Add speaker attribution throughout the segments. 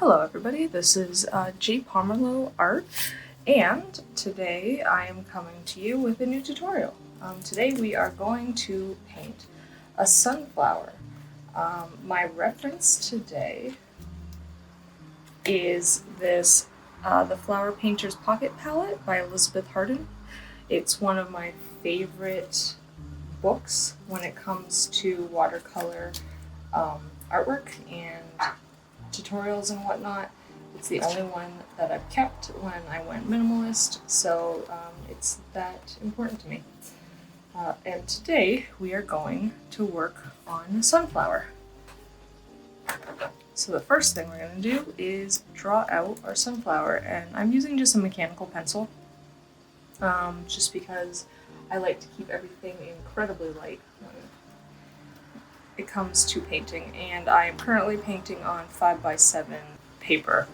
Speaker 1: Hello everybody, this is J. Pomerleau Art, and today I am coming to you with a new tutorial. Today we are going to paint a sunflower. My reference today is this The Flower Painter's Pocket Palette by Elizabeth Harden. It's one of my favorite books when it comes to watercolor artwork and tutorials and whatnot. It's the only one that I've kept when I went minimalist, so it's that important to me. And today we are going to work on a sunflower. So the first thing we're going to do is draw out our sunflower, and I'm using just a mechanical pencil, just because I like to keep everything incredibly light when it comes to painting, and I am currently painting on 5x7 paper.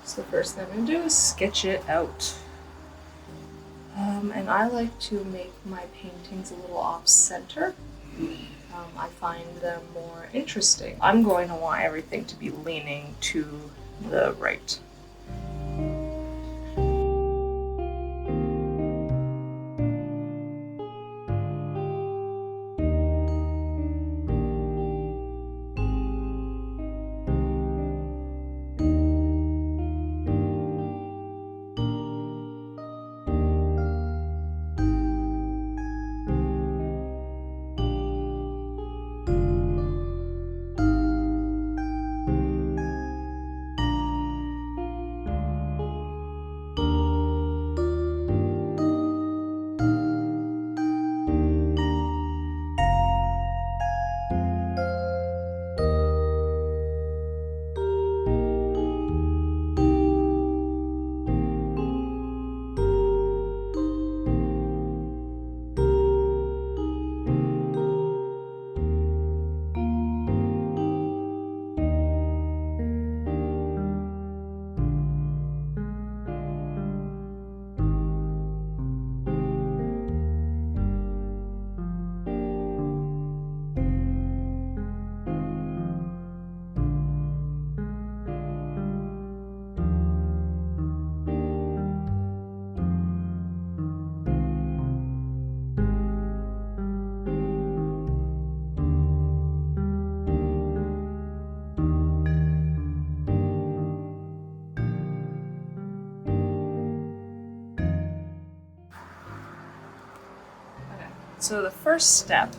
Speaker 1: So the first thing I'm going to do is sketch it out. And I like to make my paintings a little off-center. I find them more interesting. I'm going to want everything to be leaning to the right. So the first step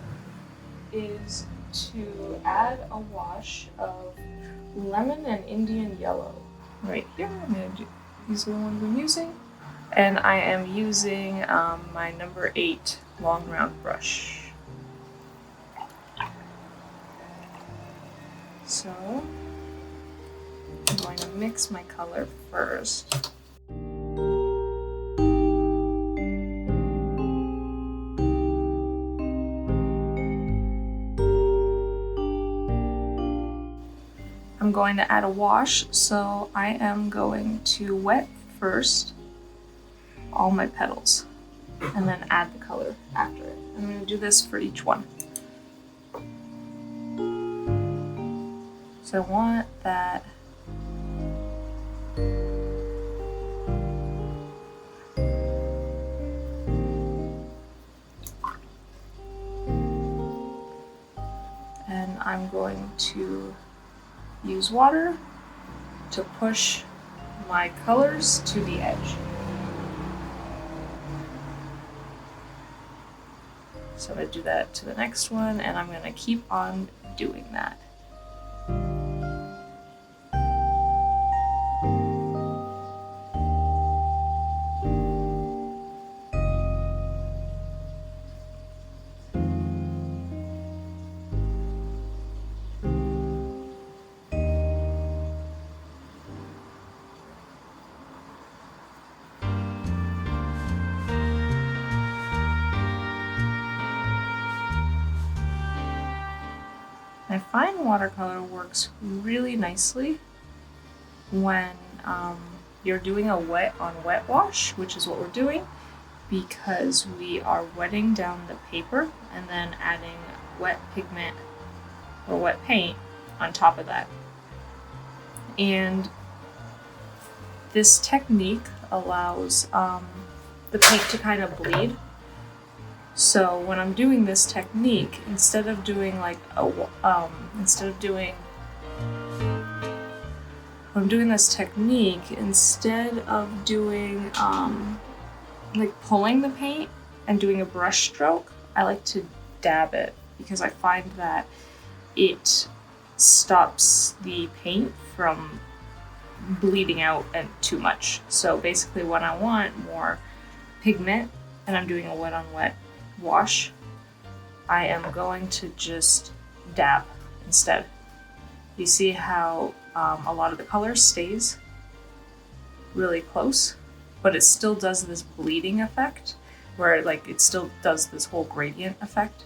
Speaker 1: is to add a wash of lemon and Indian yellow. Right here, I'm going to use the ones I'm using. And I am using my number 8 long round brush. So I'm going to mix my color first. I'm going to add a wash, so I am going to wet first all my petals and then add the color after it. I'm going to do this for each one. So I want that and I'm going to use water to push my colors to the edge. So I'm going to do that to the next one, and I'm going to keep on doing that. I find watercolor works really nicely when you're doing a wet on wet wash, which is what we're doing, because we are wetting down the paper and then adding wet pigment or wet paint on top of that. And this technique allows the paint to kind of bleed. So when I'm doing this technique, instead of doing like instead of doing like pulling the paint and doing a brush stroke, I like to dab it because I find that it stops the paint from bleeding out and too much. So basically when I want more pigment and I'm doing a wet on wet wash, I am going to just dab instead. You see how a lot of the color stays really close, but it still does this bleeding effect where like it still does this whole gradient effect,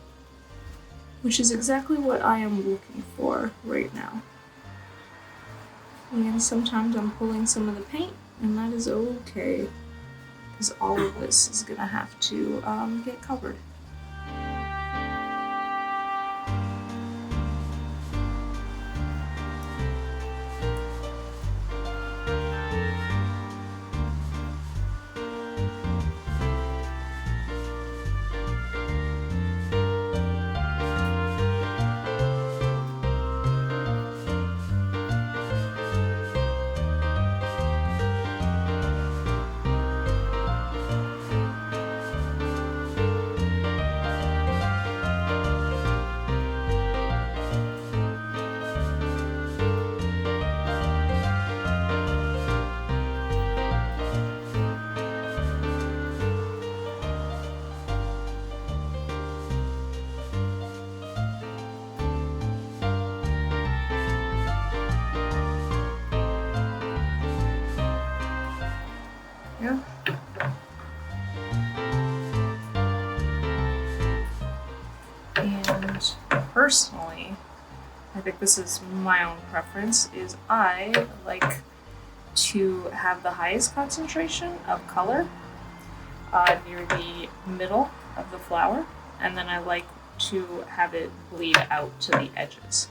Speaker 1: which is exactly what I am looking for right now. And sometimes I'm pulling some of the paint, and that is okay, because all of this is gonna have to get covered. Yeah. And personally, I think this is my own preference, is I like to have the highest concentration of color near the middle of the flower, and then I like to have it bleed out to the edges.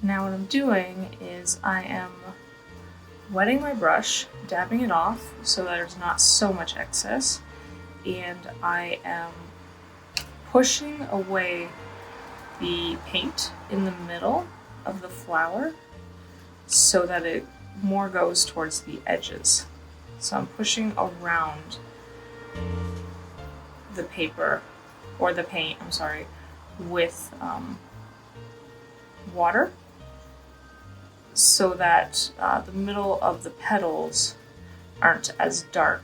Speaker 1: Now what I'm doing is I am wetting my brush, dabbing it off so that there's not so much excess, and I am pushing away the paint in the middle of the flower so that it more goes towards the edges. So I'm pushing around the paper, or the paint, I'm sorry, with water, so that the middle of the petals aren't as dark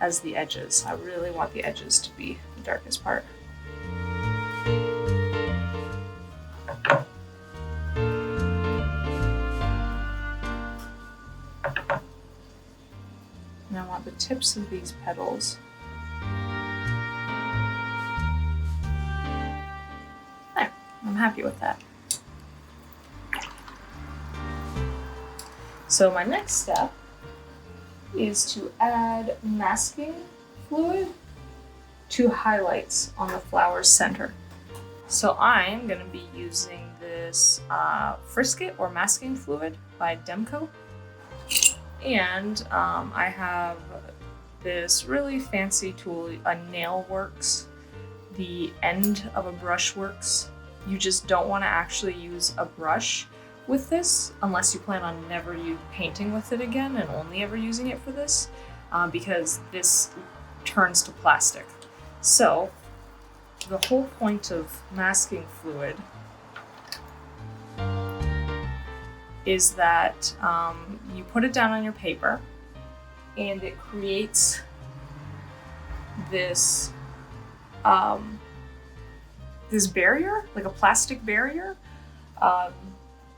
Speaker 1: as the edges. I really want the edges to be the darkest part. And I want the tips of these petals there. I'm happy with that. So my next step is to add masking fluid to highlights on the flower's center. So I'm going to be using this Frisket or masking fluid by Demco. And I have this really fancy tool, a nail works. The end of a brush works. You just don't want to actually use a brush with this unless you plan on never painting with it again and only ever using it for this, because this turns to plastic. So the whole point of masking fluid is that you put it down on your paper and it creates this this barrier, like a plastic barrier,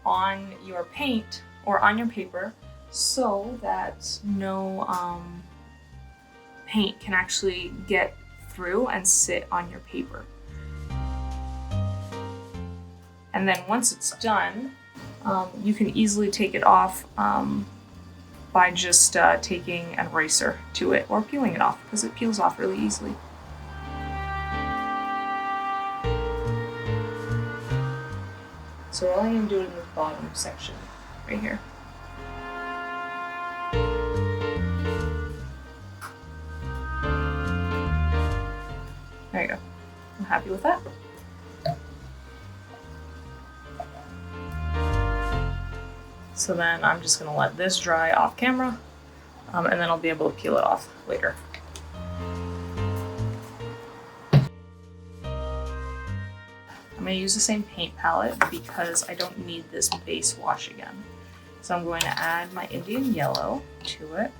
Speaker 1: on your paint or on your paper, so that no paint can actually get through and sit on your paper. And then once it's done, you can easily take it off by just taking an eraser to it or peeling it off, because it peels off really easily. So we're only going to do it in the bottom section right here. There you go. I'm happy with that. So then I'm just going to let this dry off camera, and then I'll be able to peel it off later. I'm going to use the same paint palette because I don't need this base wash again. So I'm going to add my Indian yellow to it.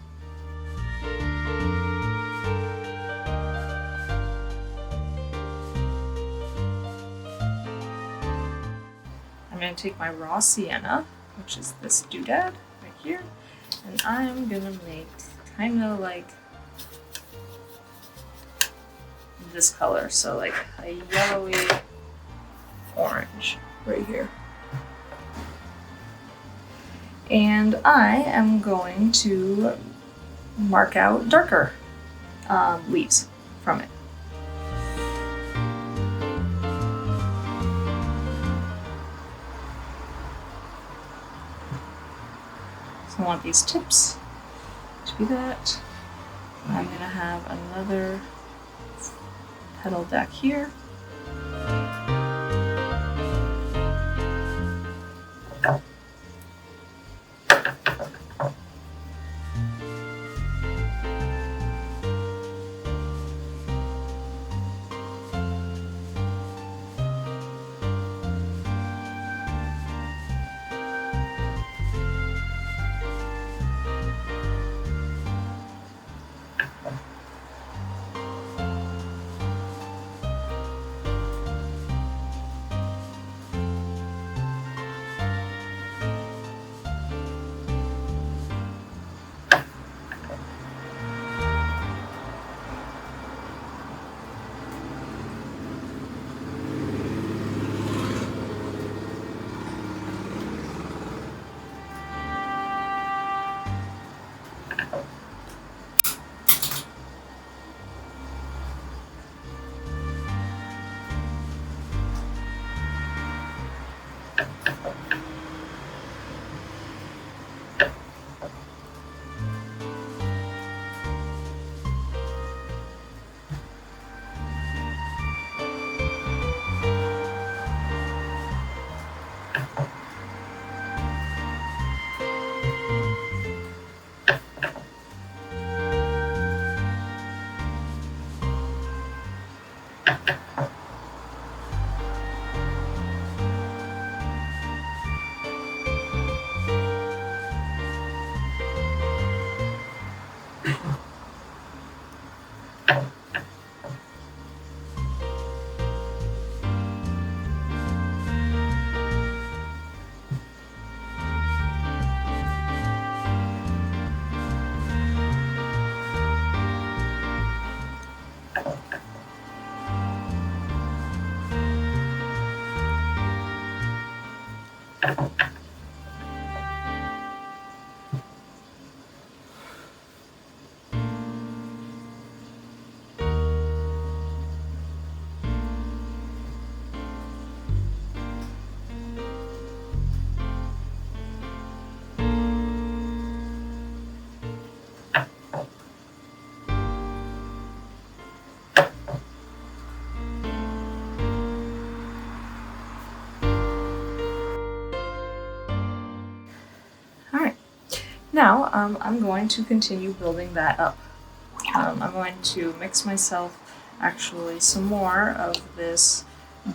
Speaker 1: I'm going to take my raw sienna, which is this doodad right here, and I'm gonna make kind of like this color, so like a yellowy orange right here. And I am going to mark out darker leaves from it. I want these tips to be that. I'm going to have another petal deck here. Now I'm going to continue building that up. I'm going to mix myself actually some more of this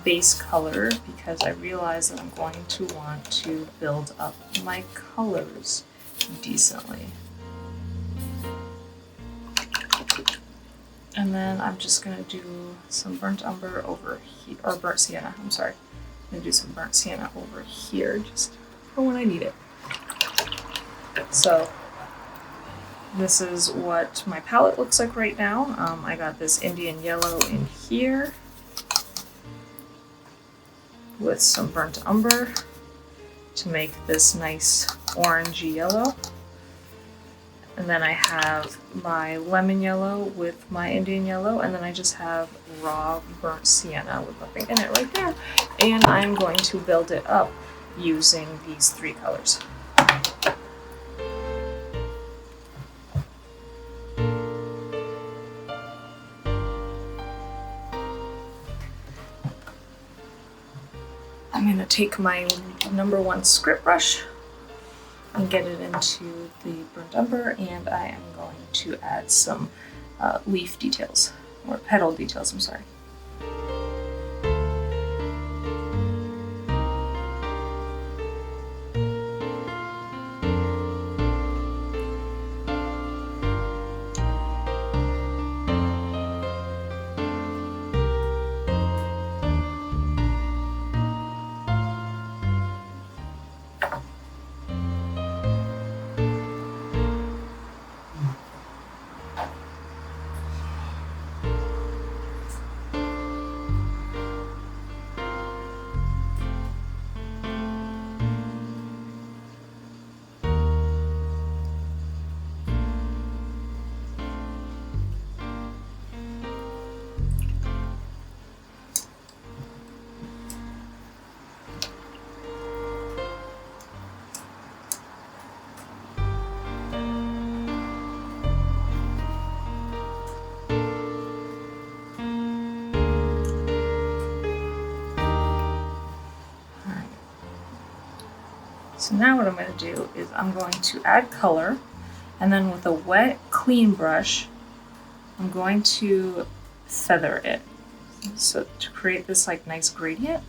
Speaker 1: base color because I realize that I'm going to want to build up my colors decently. And then I'm just going to do some burnt umber over here, or burnt sienna, I'm sorry. I'm going to do some burnt sienna over here just for when I need it. So this is what my palette looks like right now. I got this Indian yellow in here with some burnt umber to make this nice orangey yellow. And then I have my lemon yellow with my Indian yellow, and then I just have raw burnt sienna with nothing in it right there. And I'm going to build it up using these three colors. I'm going to take my #1 script brush and get it into the burnt umber, and I am going to add some leaf details, or petal details, I'm sorry. So now what I'm going to do is I'm going to add color, and then with a wet, clean brush, I'm going to feather it. So to create this like nice gradient.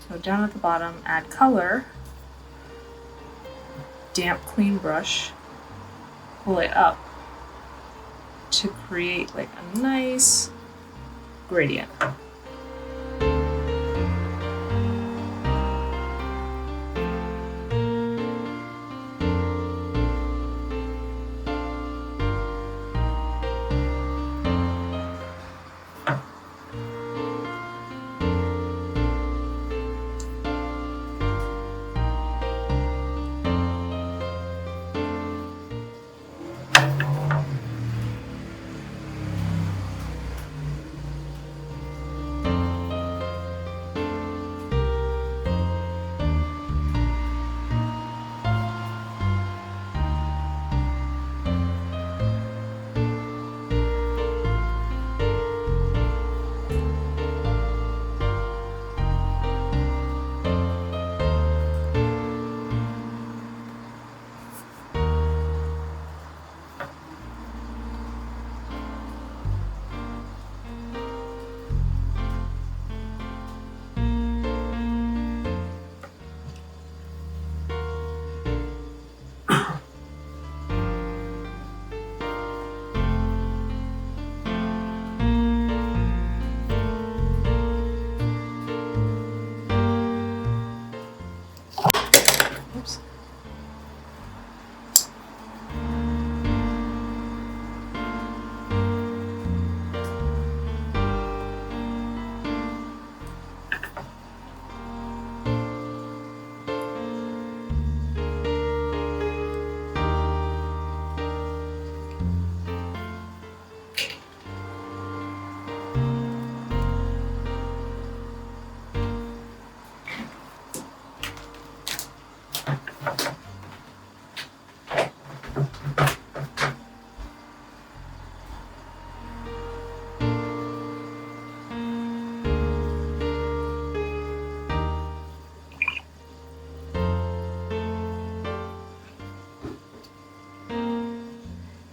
Speaker 1: So down at the bottom, add color, damp, clean brush, pull it up to create like a nice gradient. Oops.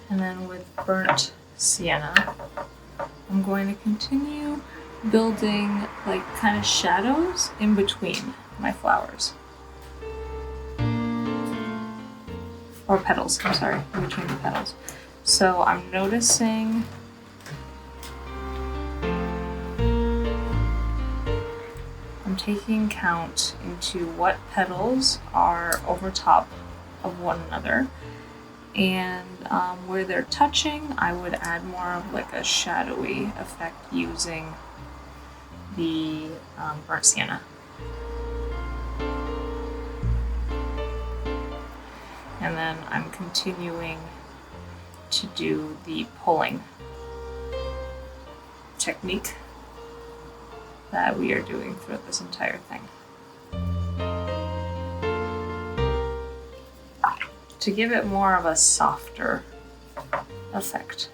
Speaker 1: And then with burnt sienna, I'm going to continue building like kind of shadows in between my flowers. Or petals, I'm sorry, in between the petals. So I'm noticing I'm taking count into what petals are over top of one another, and where they're touching, I would add more of like a shadowy effect using the burnt sienna. And then I'm continuing to do the pulling technique that we are doing throughout this entire thing. To give it more of a softer effect.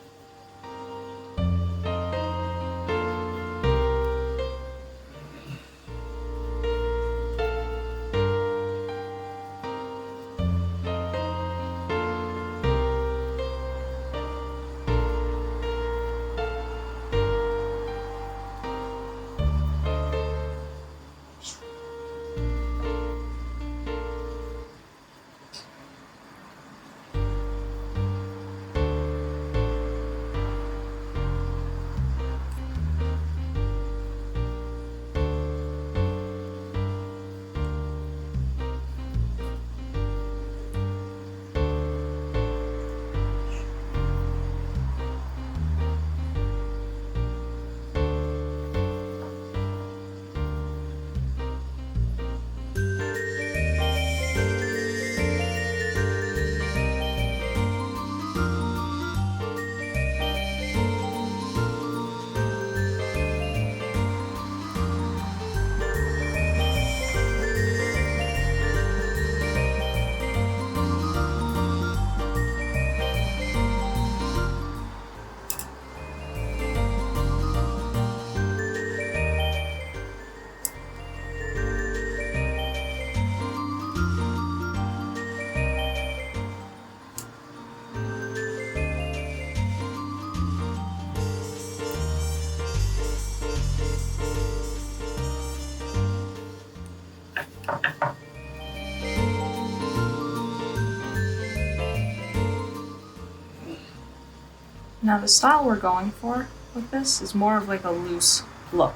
Speaker 1: Now the style we're going for with this is more of like a loose look.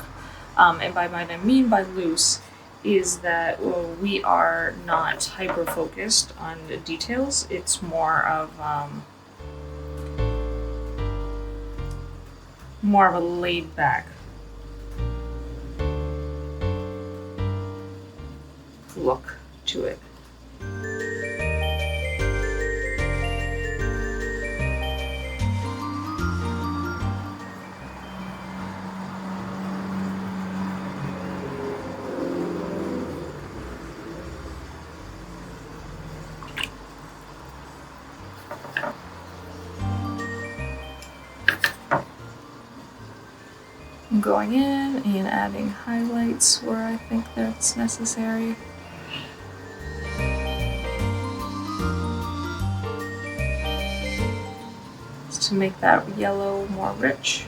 Speaker 1: And by what I mean by loose is that we are not hyper-focused on the details. It's more of a laid-back look to it. I'm going in and adding highlights where I think that's necessary. Just to make that yellow more rich.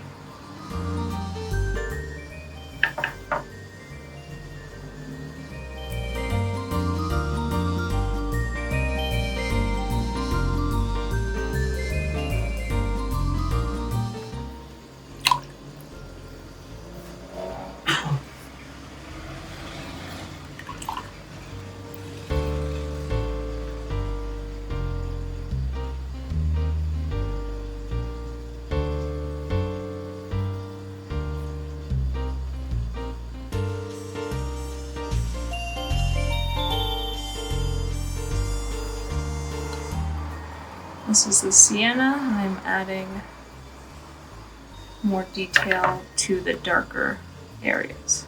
Speaker 1: This is the sienna. I'm adding more detail to the darker areas.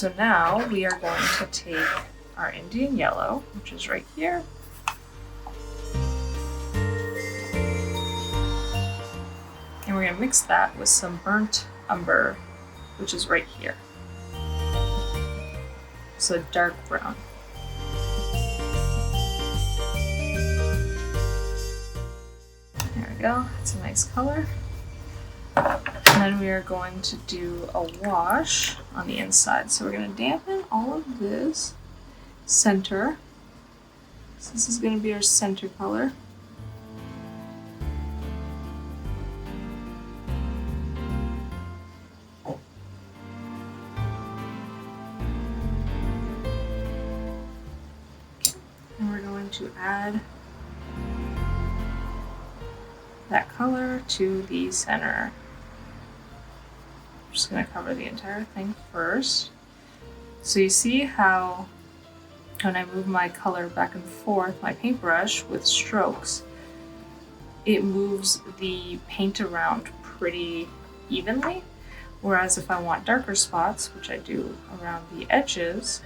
Speaker 1: So now we are going to take our Indian yellow, which is right here, and we're going to mix that with some burnt umber, which is right here. So dark brown. There we go, it's a nice color. And then we are going to do a wash on the inside. So we're going to dampen all of this center. So this is going to be our center color. And we're going to add that color to the center. I'm just going to cover the entire thing first. So you see how when I move my color back and forth, my paintbrush with strokes, it moves the paint around pretty evenly. Whereas if I want darker spots, which I do around the edges,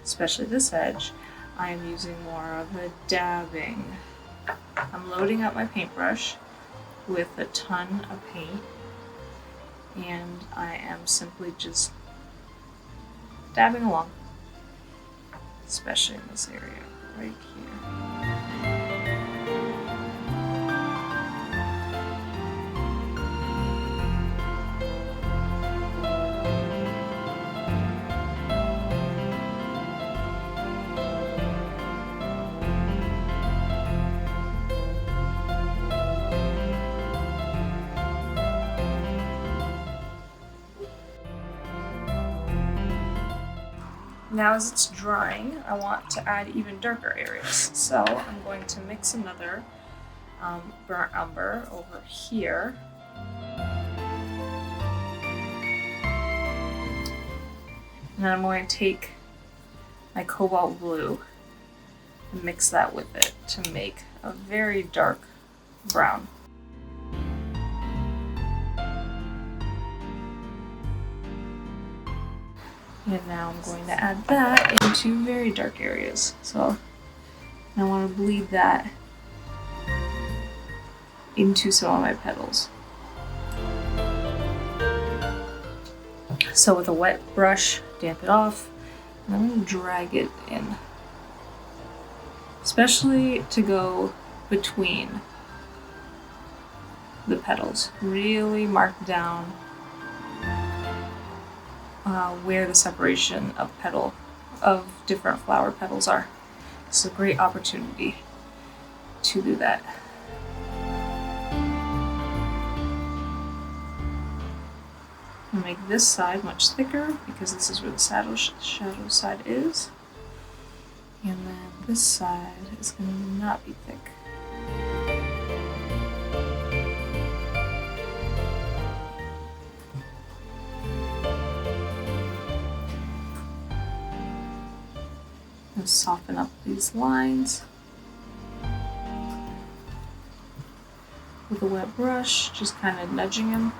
Speaker 1: especially this edge, I am using more of a dabbing. I'm loading up my paintbrush with a ton of paint, and I am simply just dabbing along, especially in this area right here. Now as it's drying, I want to add even darker areas. So I'm going to mix another burnt umber over here. And then I'm going to take my cobalt blue and mix that with it to make a very dark brown. And now I'm going to add that into very dark areas. So I want to bleed that into some of my petals. So with a wet brush, damp it off, and I'm going to drag it in. Especially to go between the petals. Really mark down where the separation of different flower petals are. It's a great opportunity to do that. I'll make this side much thicker because this is where the shadow side is. And then this side is going to not be thick. And soften up these lines with a wet brush, just kind of nudging them.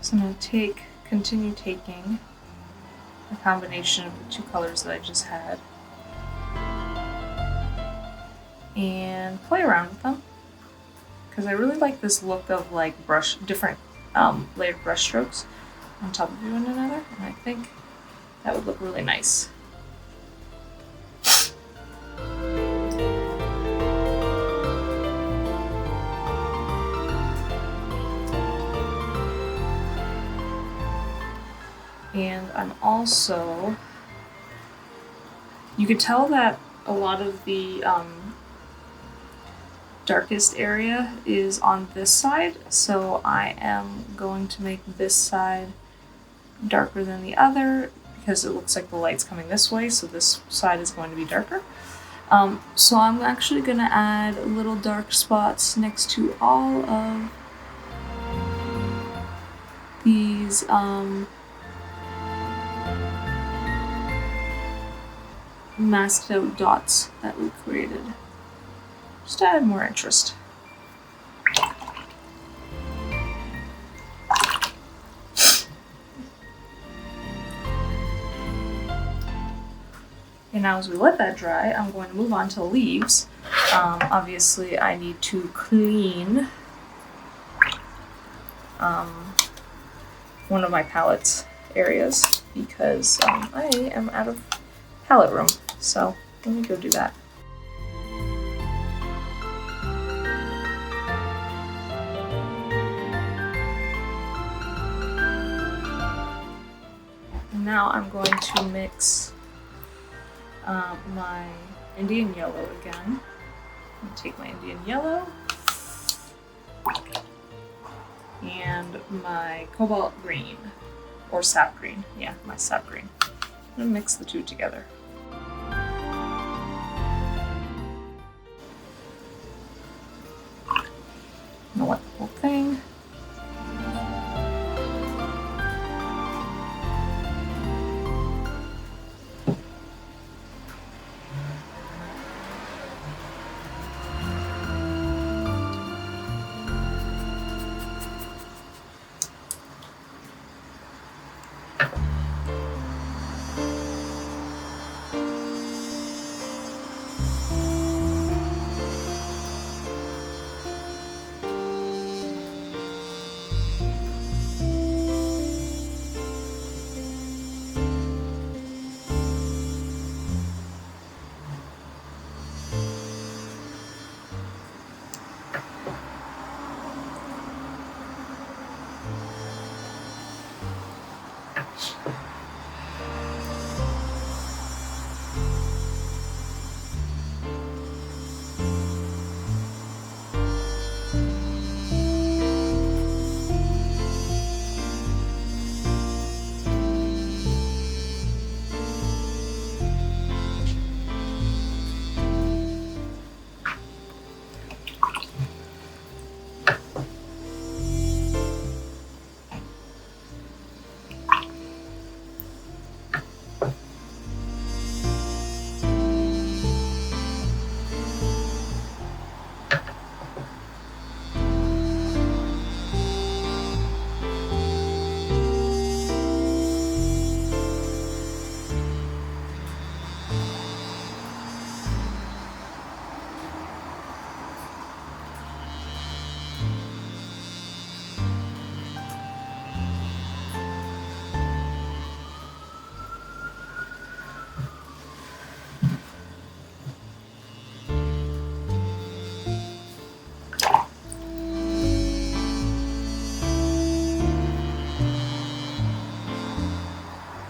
Speaker 1: So I'm going to continue taking a combination of the two colors that I just had and play around with them, because I really like this look of like different layered brush strokes on top of one another, and I think that would look really nice. And I'm also, you could tell that a lot of the darkest area is on this side, so I am going to make this side darker than the other because it looks like the light's coming this way, so this side is going to be darker. So I'm actually going to add little dark spots next to all of these masked out dots that we created, just to add more interest. And now as we let that dry, I'm going to move on to the leaves. Obviously I need to clean one of my palette areas because I am out of palette room. So let me go do that. And now I'm going to mix my Indian yellow again. I'm going to take my Indian yellow and my cobalt green, or sap green. Yeah, my sap green. I'm going to mix the two together. I'm going to wet the whole thing.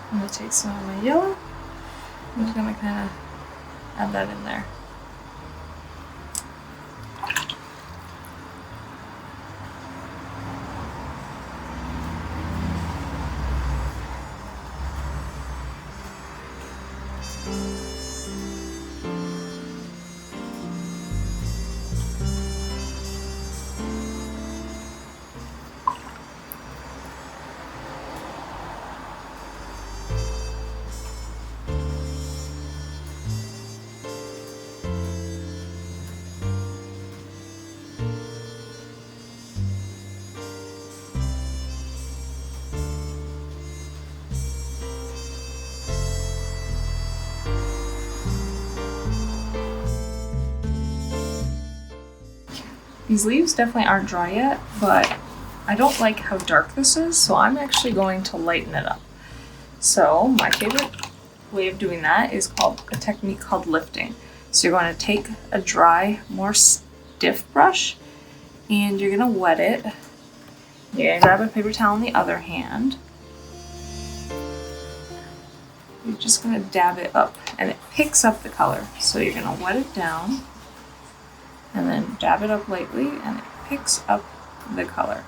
Speaker 1: I'm going to take some of my yellow. I'm just going to kind of add that in there. These leaves definitely aren't dry yet, but I don't like how dark this is, so I'm actually going to lighten it up. So my favorite way of doing that is called a technique called lifting. So you're going to take a dry, more stiff brush and you're going to wet it. You're going to grab a paper towel in the other hand. You're just going to dab it up and it picks up the color. So you're going to wet it down and then dab it up lightly and it picks up the color.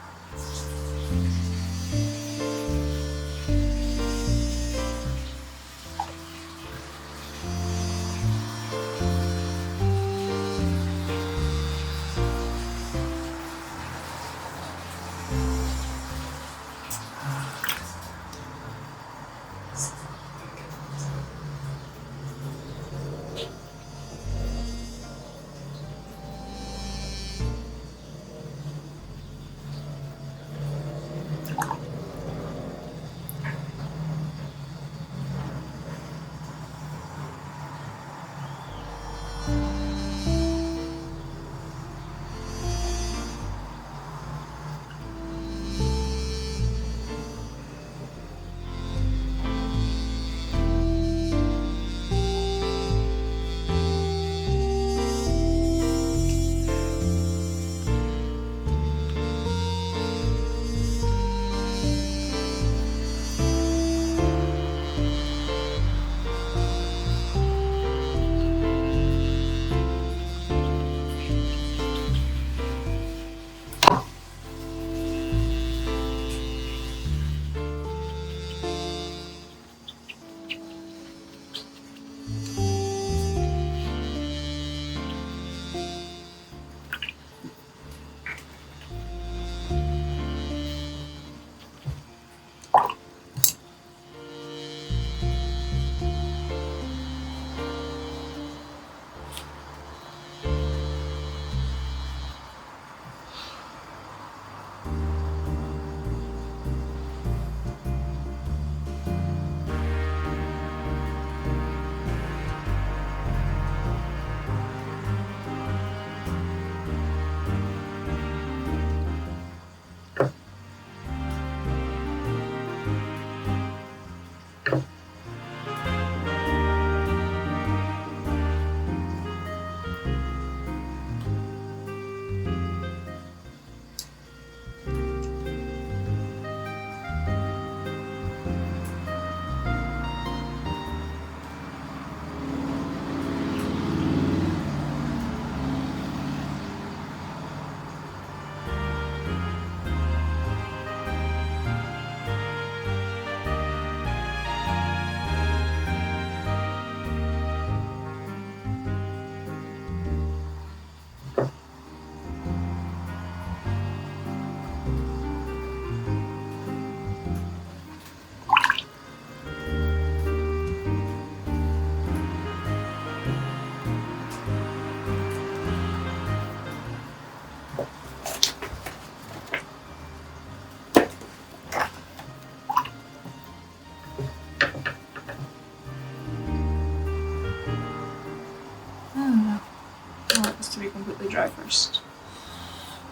Speaker 1: To be completely dry first.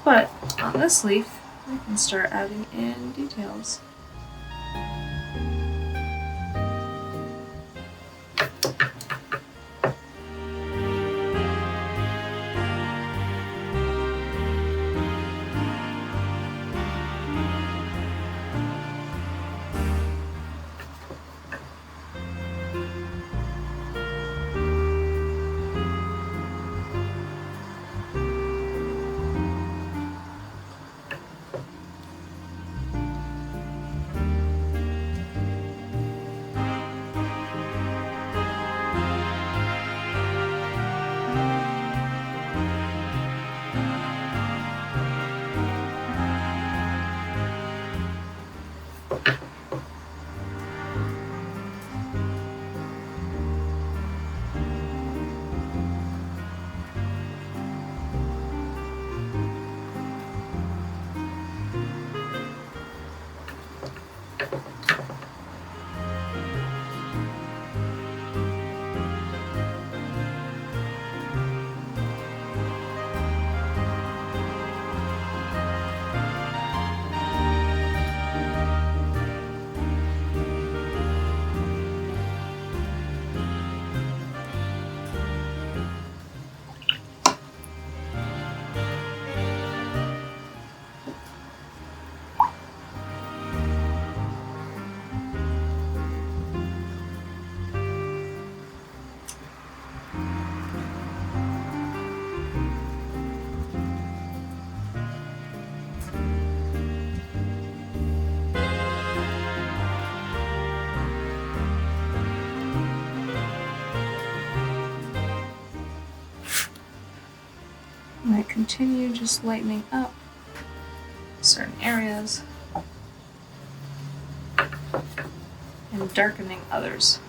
Speaker 1: But on this leaf, I can start adding in details. I continue just lightening up certain areas and darkening others.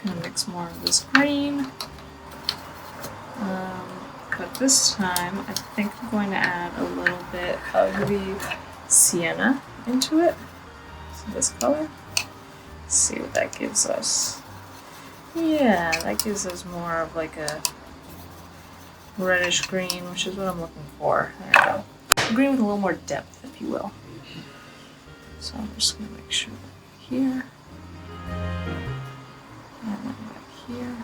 Speaker 1: Gonna mix more of this green. But this time I think I'm going to add a little bit of the sienna into it. So this color. Let's see what that gives us. Yeah, that gives us more of like a reddish green, which is what I'm looking for. There we go. Green with a little more depth, if you will. So I'm just going to make sure here. And then back here.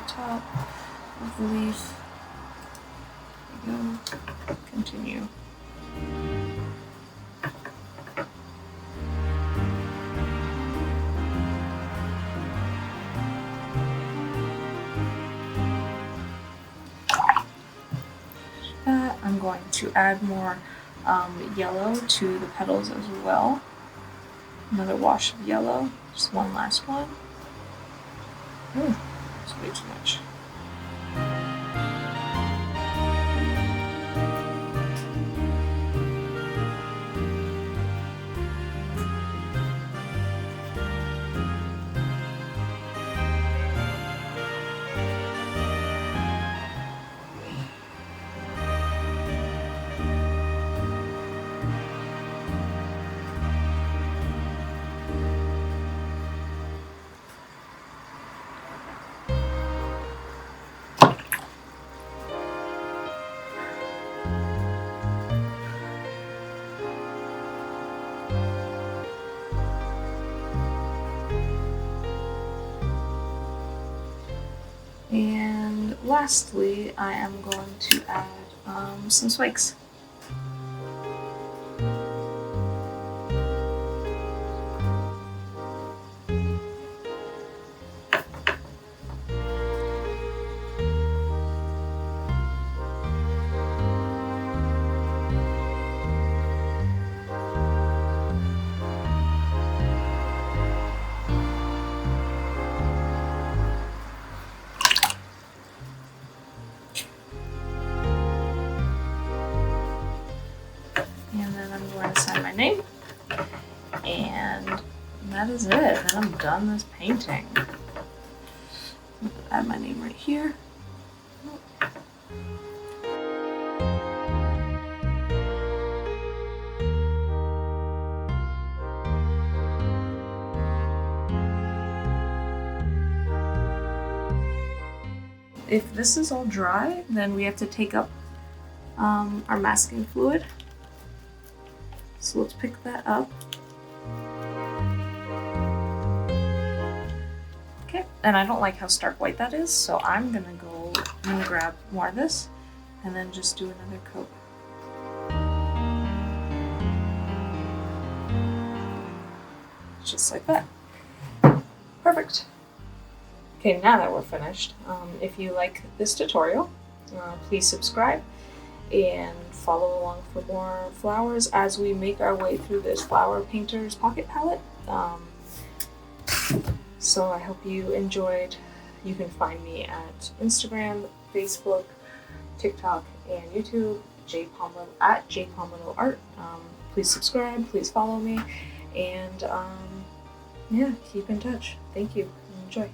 Speaker 1: Top of the leaf. There we go. Continue. I'm going to add more yellow to the petals as well. Another wash of yellow. Just one last one. Ooh. Way too much. And lastly, I am going to add some spikes. Sign my name, and that is it. And I'm done this painting. Add my name right here. If this is all dry, then we have to take up our masking fluid. So let's pick that up. Okay, and I don't like how stark white that is, so I'm gonna grab more of this and then just do another coat. Just like that. Perfect. Okay, now that we're finished, if you like this tutorial, please subscribe and follow along for more flowers as we make our way through this Flower Painter's Pocket Palette. So I hope you enjoyed. You can find me at Instagram, Facebook, TikTok, and YouTube, at jpomlinoart. Please subscribe, please follow me, and yeah, keep in touch. Thank you. Enjoy.